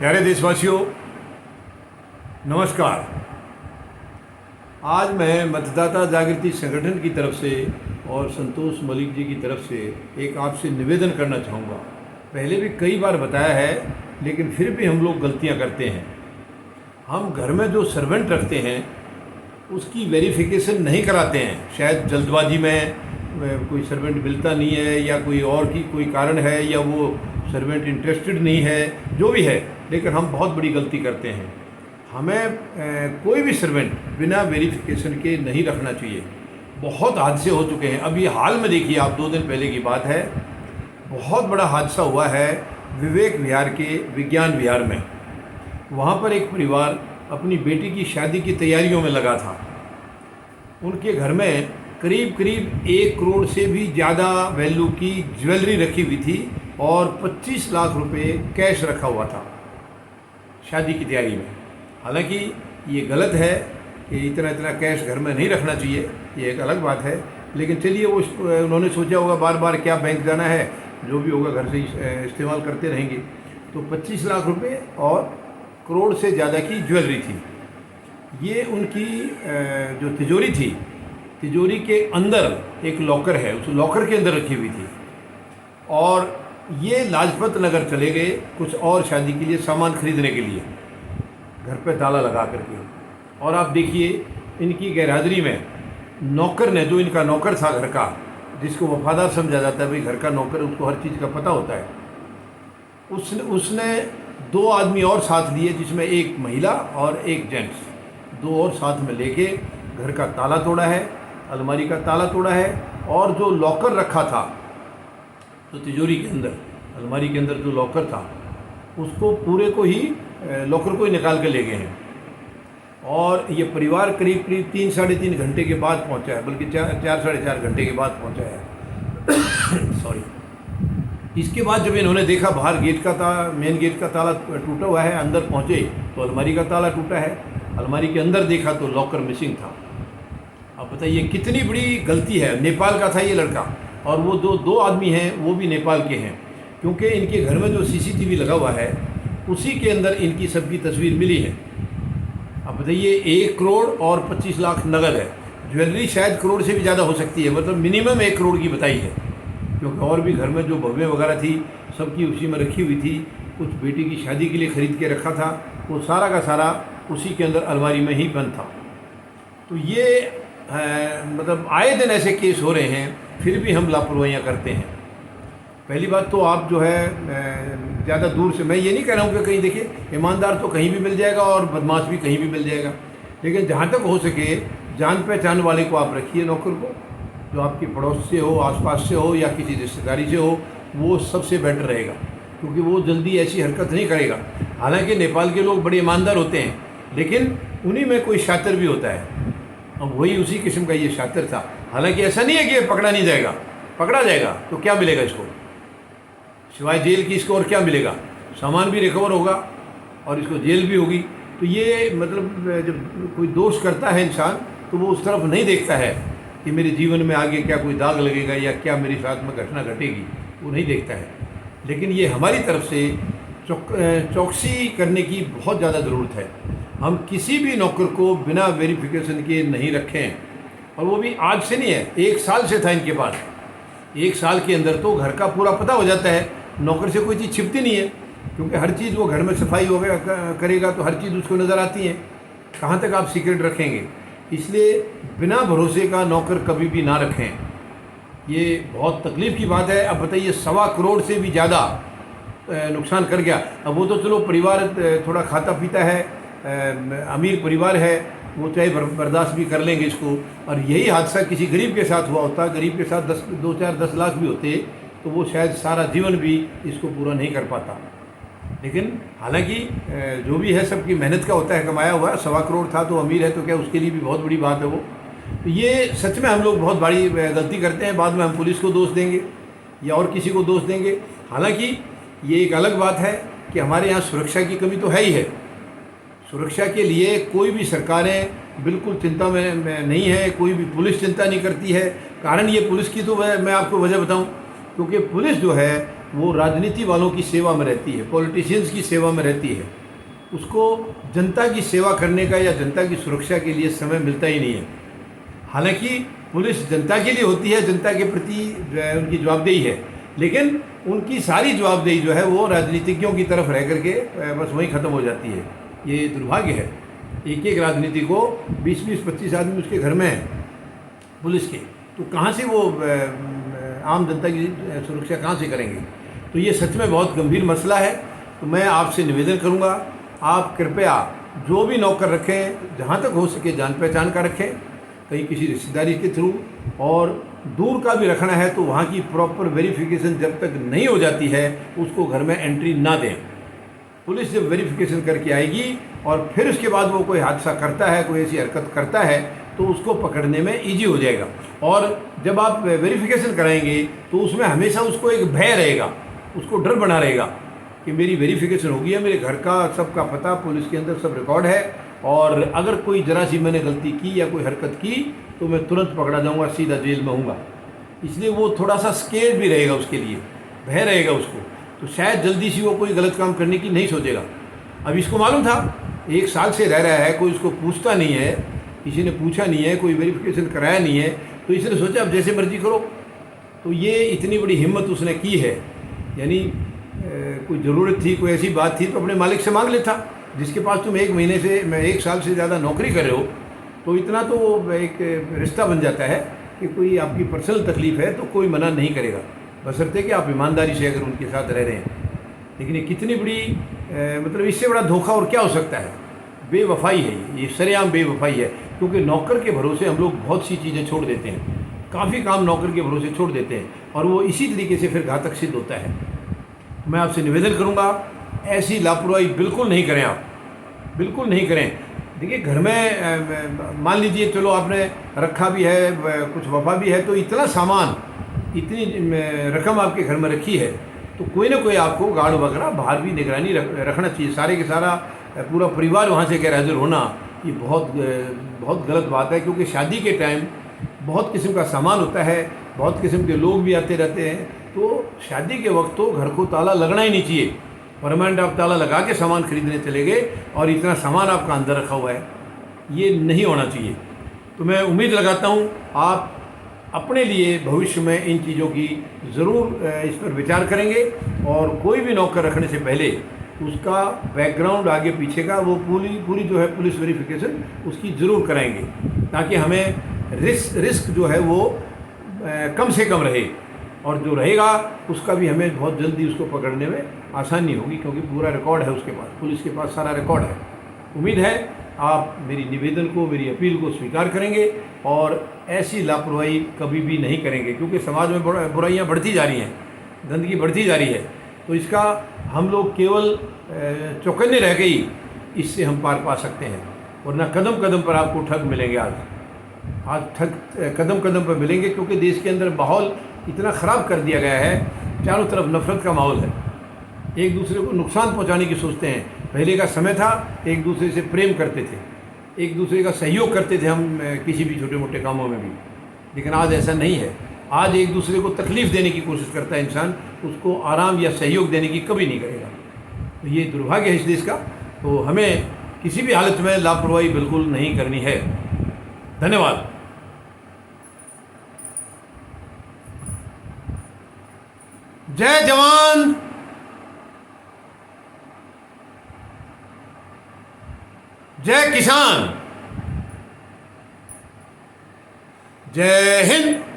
प्यारे देशवासियों, नमस्कार। आज मैं मतदाता जागृति संगठन की तरफ से और संतोष मलिक जी की तरफ से एक आपसे निवेदन करना चाहूँगा। पहले भी कई बार बताया है, लेकिन फिर भी हम लोग गलतियाँ करते हैं। हम घर में जो सर्वेंट रखते हैं उसकी वेरिफिकेशन नहीं कराते हैं। शायद जल्दबाजी में कोई सर्वेंट मिलता नहीं है, या कोई और की कोई कारण है, या वो सर्वेंट इंटरेस्टेड नहीं है, जो भी है, लेकिन हम बहुत बड़ी गलती करते हैं। हमें कोई भी सर्वेंट बिना वेरिफिकेशन के नहीं रखना चाहिए। बहुत हादसे हो चुके हैं। अभी हाल में देखिए, आप 2 दिन पहले की बात है, बहुत बड़ा हादसा हुआ है विवेक विहार के विज्ञान विहार में। वहाँ पर एक परिवार अपनी बेटी की शादी की तैयारियों में लगा था। उनके घर में करीब 1 करोड़ से भी ज़्यादा वैल्यू की ज्वेलरी रखी हुई थी और 25 लाख रुपए कैश रखा हुआ था शादी की तैयारी में। हालांकि ये गलत है कि इतना कैश घर में नहीं रखना चाहिए, ये एक अलग बात है। लेकिन चलिए, वो उन्होंने सोचा होगा बार बार क्या बैंक जाना है, जो भी होगा घर से ही इस्तेमाल करते रहेंगे। तो 25 लाख रुपए और करोड़ से ज़्यादा की ज्वेलरी थी। ये उनकी जो तिजोरी थी, तिजोरी के अंदर एक लॉकर है, उस लॉकर के अंदर रखी हुई थी। और ये लाजपत नगर चले गए कुछ और शादी के लिए सामान खरीदने के लिए, घर पे ताला लगा करके। और आप देखिए, इनकी गैरहाजिरी में नौकर ने, जो इनका नौकर था घर का, जिसको वफादार समझा जाता है, भाई घर का नौकर, उसको हर चीज़ का पता होता है, उसने 2 आदमी और साथ लिए, जिसमें एक महिला और एक जेंट्स, 2 और साथ में लेके घर का ताला तोड़ा है, अलमारी का ताला तोड़ा है। और जो लॉकर रखा था, तो तिजोरी के अंदर, अलमारी के अंदर जो लॉकर था, उसको पूरे को ही, लॉकर को ही निकाल के ले गए हैं। और ये परिवार करीब 3 साढ़े 3 घंटे के बाद पहुंचा है, बल्कि 4 साढ़े 4 घंटे के बाद पहुंचा है। सॉरी। इसके बाद जब इन्होंने देखा बाहर मेन गेट का ताला टूटा हुआ है, अंदर पहुंचे तो अलमारी का ताला टूटा है, अलमारी के अंदर देखा तो लॉकर मिसिंग था। अब बताइए कितनी बड़ी गलती है। नेपाल का था ये लड़का, और वो 2 आदमी हैं, वो भी नेपाल के हैं, क्योंकि इनके घर में जो CCTV लगा हुआ है उसी के अंदर इनकी सबकी तस्वीर मिली है। अब बताइए, 1 करोड़ और 25 लाख नगद है। ज्वेलरी शायद करोड़ से भी ज़्यादा हो सकती है, मतलब मिनिमम 1 करोड़ की बताई है, क्योंकि और भी घर में जो भव्य वगैरह थी सबकी उसी में रखी हुई थी। कुछ बेटी की शादी के लिए ख़रीद के रखा था, वो सारा का सारा उसी के अंदर अलमारी में ही बंद था। तो ये मतलब आए दिन ऐसे केस हो रहे हैं, फिर भी हम लापरवाहियाँ करते हैं। पहली बात तो आप जो है ज़्यादा दूर से, मैं ये नहीं कह रहा हूँ कि कहीं, देखिए, ईमानदार तो कहीं भी मिल जाएगा और बदमाश भी कहीं भी मिल जाएगा, लेकिन जहाँ तक हो सके जान पहचान वाले को आप रखिए, नौकर को, जो आपकी पड़ोस से हो, आसपास से हो, या किसी रिश्तेदारी से हो, वो सबसे बेटर रहेगा, क्योंकि वो जल्दी ऐसी हरकत नहीं करेगा। हालांकि नेपाल के लोग बड़े ईमानदार होते हैं, लेकिन उन्हीं में कोई शातिर भी होता है। अब वही उसी किस्म का ये शातिर था। हालांकि ऐसा नहीं है कि पकड़ा नहीं जाएगा, पकड़ा जाएगा तो क्या मिलेगा इसको, सिवाय जेल की इसको और क्या मिलेगा। सामान भी रिकवर होगा और इसको जेल भी होगी। तो ये मतलब जब कोई दोष करता है इंसान, तो वो उस तरफ नहीं देखता है कि मेरे जीवन में आगे क्या कोई दाग लगेगा या क्या मेरे साथ में घटना घटेगी, वो नहीं देखता है। लेकिन ये हमारी तरफ से चौकसी करने की बहुत ज़्यादा ज़रूरत है। हम किसी भी नौकर को बिना वेरिफिकेशन के नहीं रखें, और वो भी आज से नहीं है, 1 साल से था इनके पास। 1 साल के अंदर तो घर का पूरा पता हो जाता है, नौकर से कोई चीज़ छिपती नहीं है, क्योंकि हर चीज़ वो घर में सफाई वगैरह करेगा तो हर चीज़ उसको नज़र आती है। कहाँ तक आप सीक्रेट रखेंगे। इसलिए बिना भरोसे का नौकर कभी भी ना रखें, ये बहुत तकलीफ़ की बात है। अब बताइए, 1.25 करोड़ से भी ज़्यादा नुकसान कर गया। अब वो तो चलो परिवार थोड़ा खाता पीता है, अमीर परिवार है, वो चाहे बर्दाश्त भी कर लेंगे इसको। और यही हादसा किसी गरीब के साथ हुआ होता, गरीब के साथ 10 लाख भी होते, तो वो शायद सारा जीवन भी इसको पूरा नहीं कर पाता। लेकिन हालांकि जो भी है सबकी मेहनत का होता है, कमाया हुआ। 1.25 करोड़ था तो अमीर है, तो क्या उसके लिए भी बहुत बड़ी बात है वो। तो ये सच में हम लोग बहुत बड़ी गलती करते हैं। बाद में हम पुलिस को दोष देंगे या और किसी को दोष देंगे। हालांकि ये एक अलग बात है कि हमारे यहाँ सुरक्षा की कमी तो है ही है। सुरक्षा के लिए कोई भी सरकारें बिल्कुल चिंता में नहीं है, कोई भी पुलिस चिंता नहीं करती है। कारण ये पुलिस की तो मैं आपको वजह बताऊं, क्योंकि पुलिस जो है वो राजनीति वालों की सेवा में रहती है, पॉलिटिशियंस की सेवा में रहती है। उसको जनता की सेवा करने का या जनता की सुरक्षा के लिए समय मिलता ही नहीं है। हालांकि पुलिस जनता के लिए होती है, जनता के प्रति जो है उनकी जवाबदेही है, लेकिन उनकी सारी जवाबदेही जो है वो राजनीतिज्ञों की तरफ रह करके बस वहीं ख़त्म हो जाती है। ये दुर्भाग्य है। एक एक राजनीति को 20-20, 25 आदमी उसके घर में हैं पुलिस के, तो कहाँ से वो आम जनता की सुरक्षा कहाँ से करेंगे? तो ये सच में बहुत गंभीर मसला है। तो मैं आपसे निवेदन करूँगा, आप कृपया जो भी नौकर रखें, जहाँ तक हो सके जान पहचान का रखें, कहीं किसी रिश्तेदारी के थ्रू, और दूर का भी रखना है तो वहाँ की प्रॉपर वेरिफिकेशन जब तक नहीं हो जाती है उसको घर में एंट्री ना दें। पुलिस जब वेरिफिकेशन करके आएगी और फिर उसके बाद वो कोई हादसा करता है, कोई ऐसी हरकत करता है, तो उसको पकड़ने में ईजी हो जाएगा। और जब आप वेरिफिकेशन कराएंगे तो उसमें हमेशा उसको एक भय रहेगा, उसको डर बना रहेगा कि मेरी वेरिफिकेशन हो गई है, मेरे घर का सबका पता पुलिस के अंदर सब रिकॉर्ड है, और अगर कोई जरा सी मैंने गलती की या कोई हरकत की तो मैं तुरंत पकड़ा जाऊंगा, सीधा जेल में होऊंगा। इसलिए वो थोड़ा सा स्केर्ड भी रहेगा, उसके लिए भय रहेगा उसको, तो शायद जल्दी से वो कोई गलत काम करने की नहीं सोचेगा। अब इसको मालूम था 1 साल से रह रहा है, कोई उसको पूछता नहीं है, किसी ने पूछा नहीं है, कोई वेरिफिकेशन कराया नहीं है, तो इसने सोचा अब जैसे मर्जी करो। तो ये इतनी बड़ी हिम्मत उसने की है, यानी कोई ज़रूरत थी, कोई ऐसी बात थी तो अपने मालिक से मांग लेता। जिसके पास तुम 1 महीने से 1 साल से ज़्यादा नौकरी कर रहे हो, तो इतना तो एक रिश्ता बन जाता है कि कोई आपकी पर्सनल तकलीफ़ है तो कोई मना नहीं करेगा, बशर्ते कि आप ईमानदारी से अगर उनके साथ रह रहे हैं। लेकिन ये कितनी बड़ी मतलब इससे बड़ा धोखा और क्या हो सकता है? बेवफाई है ये सरेआम बेवफाई है। क्योंकि नौकर के भरोसे हम लोग बहुत सी चीज़ें छोड़ देते हैं, काफ़ी काम नौकर के भरोसे छोड़ देते हैं, और वो इसी तरीके से फिर घातक सिद्ध होता है। मैं आपसे निवेदन करूंगा, ऐसी लापरवाही बिल्कुल नहीं करें, आप बिल्कुल नहीं करें। देखिए घर में मान लीजिए चलो आपने रखा भी है, कुछ वफा भी है, तो इतना सामान, इतनी रकम आपके घर में रखी है, तो कोई ना कोई आपको गार्ड वगैरह बाहर भी निगरानी रखना चाहिए। सारे के सारा पूरा परिवार वहाँ से गैर हाजिर होना ये बहुत गलत बात है। क्योंकि शादी के टाइम बहुत किस्म का सामान होता है, बहुत किस्म के लोग भी आते रहते हैं, तो शादी के वक्त तो घर को ताला लगना ही नहीं चाहिए। परमानेंट आप ताला लगा के सामान खरीदने चले गए और इतना सामान आपका अंदर रखा हुआ है, ये नहीं होना चाहिए। तो मैं उम्मीद लगाता हूँ आप अपने लिए भविष्य में इन चीज़ों की ज़रूर इस पर विचार करेंगे, और कोई भी नौकर रखने से पहले उसका बैकग्राउंड आगे पीछे का वो पूरी जो है पुलिस वेरिफिकेशन उसकी ज़रूर कराएंगे, ताकि हमें रिस्क जो है वो कम से कम रहे, और जो रहेगा उसका भी हमें बहुत जल्दी उसको पकड़ने में आसानी होगी, क्योंकि पूरा रिकॉर्ड है उसके पास, पुलिस के पास सारा रिकॉर्ड है। उम्मीद है आप मेरी निवेदन को, मेरी अपील को स्वीकार करेंगे और ऐसी लापरवाही कभी भी नहीं करेंगे, क्योंकि समाज में बुराइयां बढ़ती जा रही हैं, गंदगी बढ़ती जा रही है। तो इसका हम लोग केवल चौकन्ने रह के ही इससे हम पार पा सकते हैं, वरना कदम कदम पर आपको ठग मिलेंगे। आज ठग कदम कदम पर मिलेंगे, क्योंकि देश के अंदर माहौल इतना ख़राब कर दिया गया है, चारों तरफ नफरत का माहौल है, एक दूसरे को नुकसान पहुंचाने की सोचते हैं। पहले का समय था एक दूसरे से प्रेम करते थे, एक दूसरे का सहयोग करते थे हम किसी भी छोटे मोटे कामों में भी, लेकिन आज ऐसा नहीं है। आज एक दूसरे को तकलीफ़ देने की कोशिश करता है इंसान, उसको आराम या सहयोग देने की कभी नहीं करेगा। तो ये दुर्भाग्य है इस देश का। तो हमें किसी भी हालत में लापरवाही बिल्कुल नहीं करनी है। धन्यवाद। जय जवान, जय किसान, जय हिंद।